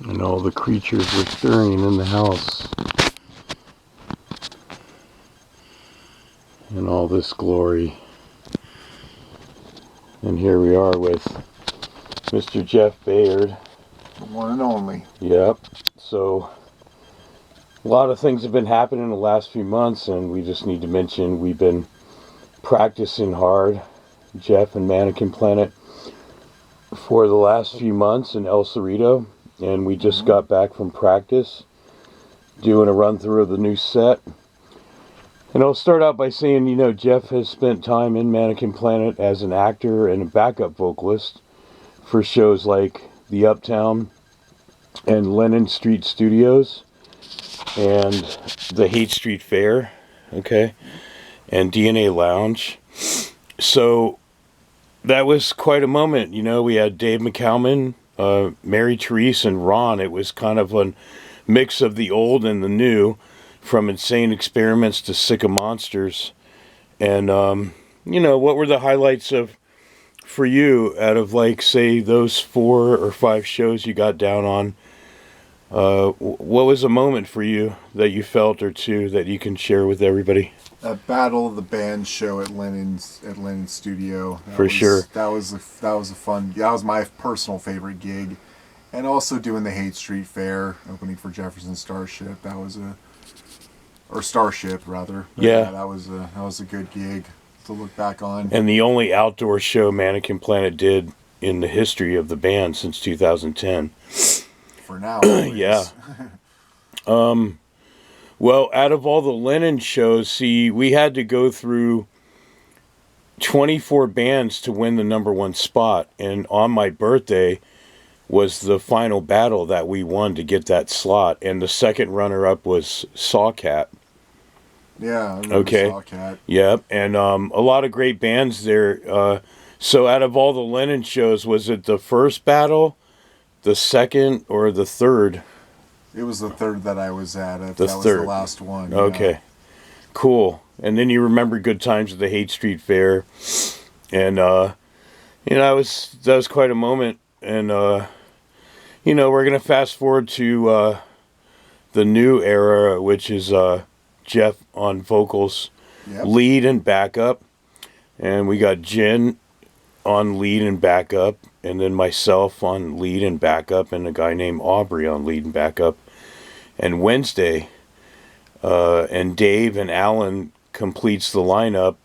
And all the creatures were stirring in the house. In all this glory. And here we are with Mr. Jeff Bayard. The one and only. Yep. So, a lot of things have been happening in the last few months, and we just need to mention we've been practicing hard, Jeff and Mannequin Planet, for the last few months in El Cerrito. And we just got back from practice, doing a run through of the new set. And I'll start out by saying, you know, Jeff has spent time in Mannequin Planet as an actor and a backup vocalist for shows like The Uptown and Lennon Street Studios and the Haight Street Fair, okay, and DNA Lounge. So that was quite a moment. You know, we had Dave McCalman, Mary Therese, and Ron. It was kind of a mix of the old and the new, from Insane Experiments to Sick of Monsters. And, you know, what were the highlights for you out of, like, say, those 4 or 5 shows you got down on? What was a moment for you that you felt, or two, that you can share with everybody? A Battle of the Band show at Lennon's Studio. For sure. That was a fun. That was my personal favorite gig, and also doing the Haight Street Fair, opening for Jefferson Starship. That was Starship rather. But yeah, that was a good gig to look back on. And the only outdoor show Mannequin Planet did in the history of the band since 2010. For now. Yeah. Well, out of all the Lennon shows, see, we had to go through 24 bands to win the #1 spot. And on my birthday was the final battle that we won to get that slot. And the second runner-up was Sawcat. Yeah, I remember okay. Sawcat. Yep, and a lot of great bands there. So out of all the Lennon shows, was it the first battle, the second, or the third? It was the third that I was at. That third. was the last one. Okay, yeah. Cool. And then you remember good times at the Haight Street Fair, and you know, that was quite a moment. And you know, we're gonna fast forward to the new era, which is Jeff on vocals, Yep. lead and backup, and we got Jen on lead and backup, and then myself on lead and backup, and a guy named Aubrey on lead and backup. And Wednesday, and Dave and Alan completes the lineup,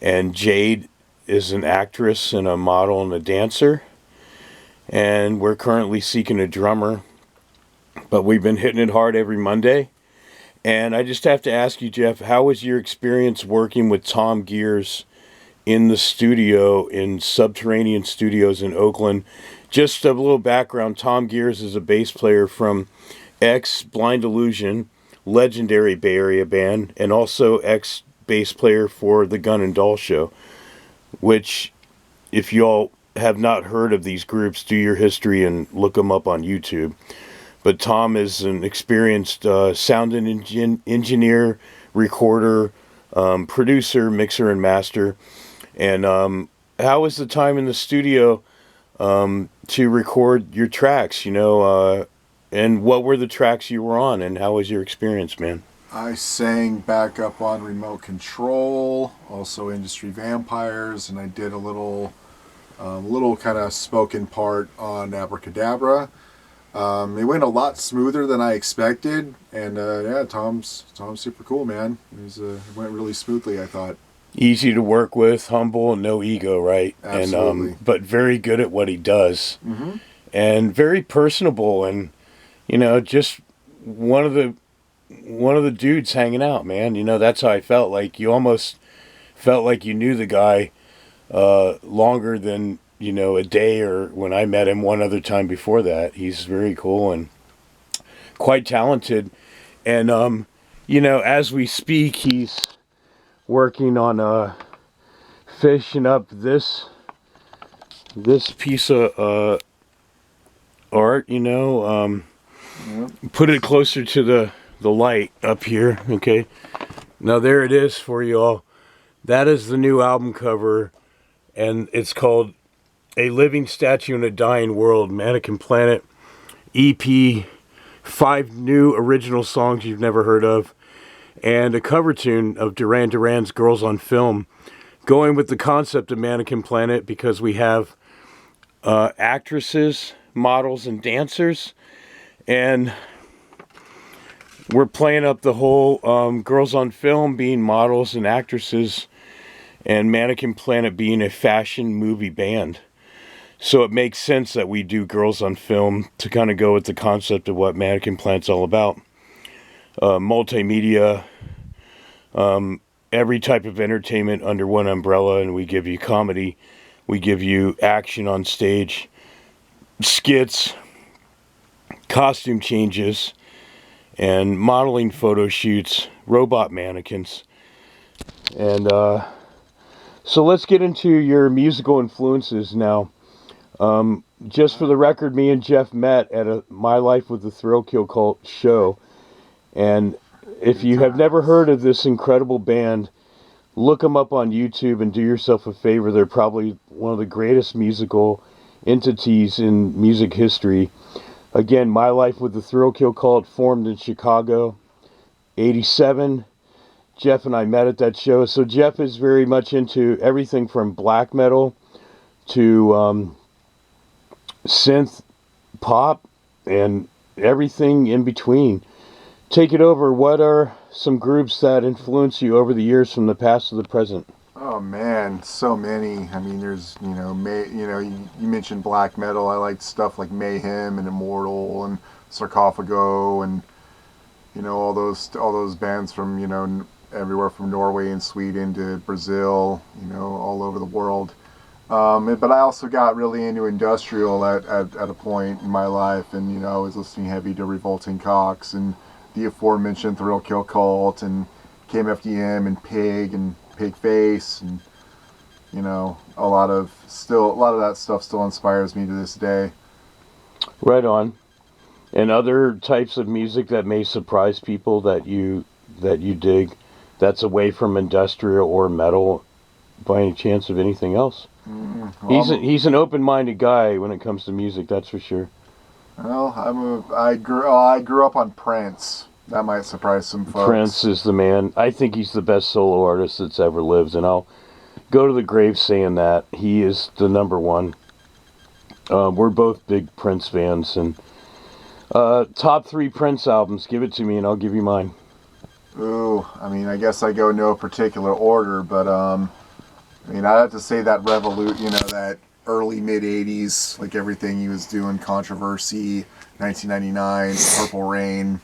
and Jade is an actress and a model and a dancer, and we're currently seeking a drummer, but we've been hitting it hard every Monday. And I just have to ask you, Jeff, how was your experience working with Tom Gears in the studio, in Subterranean Studios in Oakland? Just a little background, Tom Gears is a bass player from Blind Illusion, legendary Bay Area band, and also bass player for the Gun and Doll Show, which, if y'all have not heard of these groups, do your history and look them up on YouTube. But Tom is an experienced sound engineer, recorder, producer, mixer, and master. And how was the time in the studio to record your tracks, you know, and what were the tracks you were on, and how was your experience, man? I sang backup on Remote Control, also Industry Vampires, and I did a little kind of spoken part on Abracadabra. It went a lot smoother than I expected, and yeah, Tom's super cool, man. It went really smoothly, I thought. Easy to work with, humble, no ego, right? Absolutely. And but very good at what he does, mm-hmm. and very personable, and you know, just one of the dudes hanging out, man. You know, that's how I felt. Like, you almost felt like you knew the guy longer than, you know, a day, or when I met him one other time before that. He's very cool and quite talented. And, you know, as we speak, he's working on finishing up this piece of art, you know. Put it closer to the light up here, okay? Now there it is for you all. That is the new album cover, and it's called A Living Statue in a Dying World, Mannequin Planet. EP, 5 new original songs you've never heard of, and a cover tune of Duran Duran's Girls on Film, going with the concept of Mannequin Planet because we have actresses, models, and dancers, and we're playing up the whole Girls on Film being models and actresses, and Mannequin Planet being a fashion movie band. So it makes sense that we do Girls on Film to kind of go with the concept of what Mannequin Planet's all about. Multimedia, every type of entertainment under one umbrella, and we give you comedy, we give you action on stage, skits, costume changes, and modeling photo shoots, robot mannequins. And so let's get into your musical influences now. Just for the record, me and Jeff met at a My Life with the Thrill Kill Cult show. And if you have never heard of this incredible band, look them up on YouTube and do yourself a favor. They're probably one of the greatest musical entities in music history. Again, My Life with the Thrill Kill Cult formed in Chicago, 87. Jeff and I met at that show. So Jeff is very much into everything from black metal to synth pop and everything in between. Take it over. What are some groups that influence you over the years from the past to the present? Oh man, so many. I mean, there's you mentioned black metal. I like stuff like Mayhem and Immortal and Sarcophago and all those bands from everywhere from Norway and Sweden to Brazil, all over the world. But I also got really into industrial at a point in my life, and I was listening heavy to Revolting Cocks and the aforementioned Thrill Kill Cult and KMFDM and Pig Face, and a lot of that stuff still inspires me to this day. Right on. And other types of music that may surprise people that you dig, that's away from industrial or metal, by any chance of anything else? Well, he's an open-minded guy when it comes to music, that's for sure. Well, I grew up on Prince. That might surprise some folks. Prince is the man. I think he's the best solo artist that's ever lived, and I'll go to the grave saying that. He is the number one. We're both big Prince fans, and top 3 Prince albums. Give it to me, and I'll give you mine. Ooh, I guess I go no particular order, but I have to say that that early mid-'80s, like everything he was doing, Controversy, 1999, Purple Rain.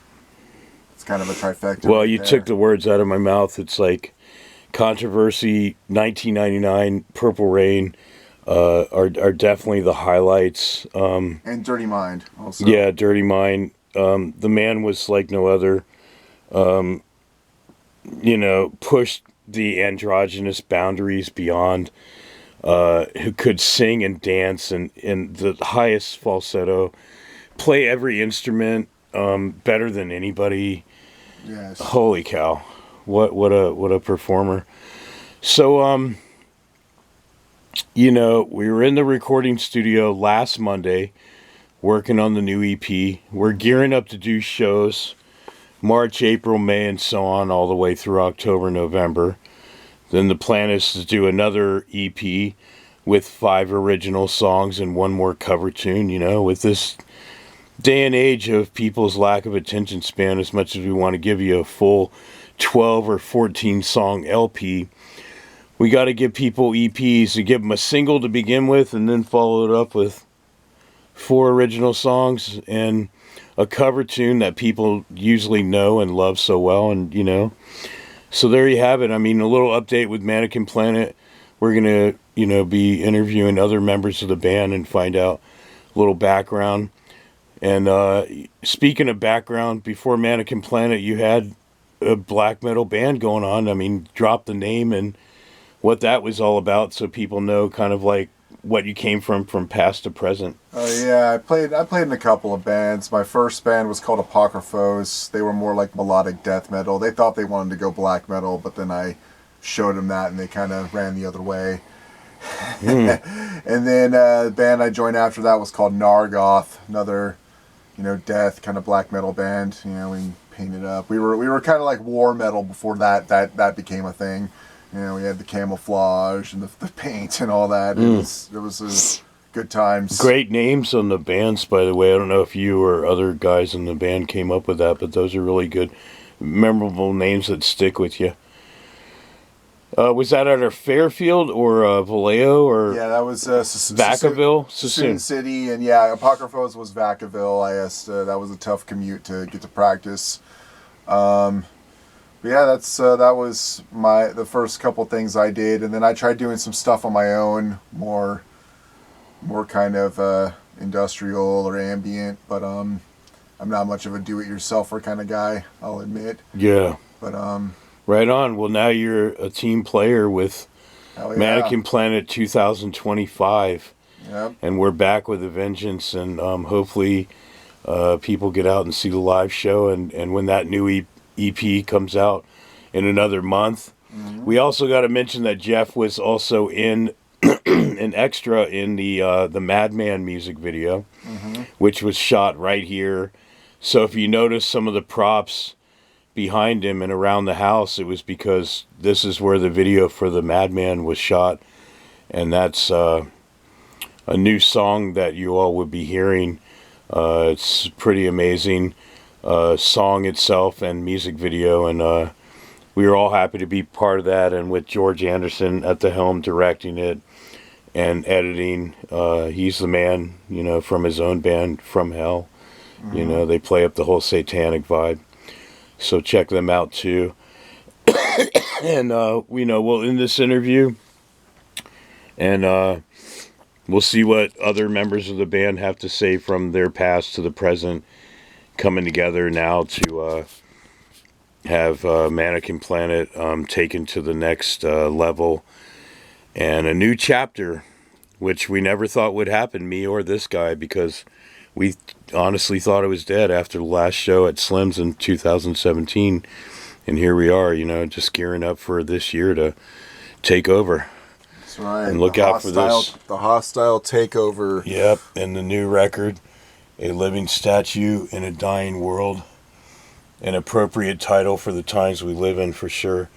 It's kind of a trifecta. Well, you took the words out of my mouth. It's like Controversy, 1999, Purple Rain are definitely the highlights. And Dirty Mind also. Yeah, Dirty Mind. The man was like no other. Pushed the androgynous boundaries beyond, who could sing and dance and in the highest falsetto, play every instrument better than anybody. Yes. Holy cow. What a performer. So we were in the recording studio last Monday working on the new EP. We're gearing up to do shows March, April, May, and so on, all the way through October, November. Then the plan is to do another EP with 5 original songs and 1 more cover tune. With this day and age of people's lack of attention span, as much as we want to give you a full 12 or 14 song LP, we got to give people EPs, to give them a single to begin with, and then follow it up with 4 original songs and a cover tune that people usually know and love so well. And so there you have it. A little update with Mannequin Planet. We're gonna be interviewing other members of the band and find out a little background. And speaking of background, before Mannequin Planet, you had a black metal band going on. Drop the name and what that was all about, so people know kind of like what you came from past to present. Oh yeah, I played in a couple of bands. My first band was called Apocryphos. They were more like melodic death metal. They thought they wanted to go black metal, but then I showed them that and they kind of ran the other way. And then the band I joined after that was called Nargoth, another death kind of black metal band. We painted up. We were kind of like war metal before that became a thing. We had the camouflage and the paint and all that. It was good times. Great names on the bands, by the way. I don't know if you or other guys in the band came up with that, but those are really good, memorable names that stick with you. Was that at our Fairfield or Vallejo or? Yeah, that was Vacaville, Sassoon City, and yeah, Apocryphos was Vacaville. That was a tough commute to get to practice. But yeah, that was the first couple things I did, and then I tried doing some stuff on my own, more kind of industrial or ambient. But I'm not much of a do-it-yourselfer kind of guy, I'll admit. Yeah. But right on. Well, now you're a team player with Mannequin Planet 2025. Yep. And we're back with a vengeance, and hopefully people get out and see the live show, and when that new EP comes out in another month. Mm-hmm. We also got to mention that Jeff was also in an extra in the Madman music video, which was shot right here. So if you notice some of the props behind him and around the house, it was because this is where the video for the Madman was shot, and that's a new song that you all would be hearing. It's pretty amazing song itself and music video, and we were all happy to be part of that, and with George Anderson at the helm directing it and editing. He's the man, from his own band From Hell. They play up the whole satanic vibe. So check them out too. And we'll end this interview, and we'll see what other members of the band have to say from their past to the present, coming together now to have Mannequin Planet taken to the next level, and a new chapter, which we never thought would happen, me or this guy, because we honestly thought it was dead after the last show at Slim's in 2017. And here we are, just gearing up for this year to take over. That's right. And look out for this. The hostile takeover. Yep, and the new record, A Living Statue in a Dying World. An appropriate title for the times we live in, for sure.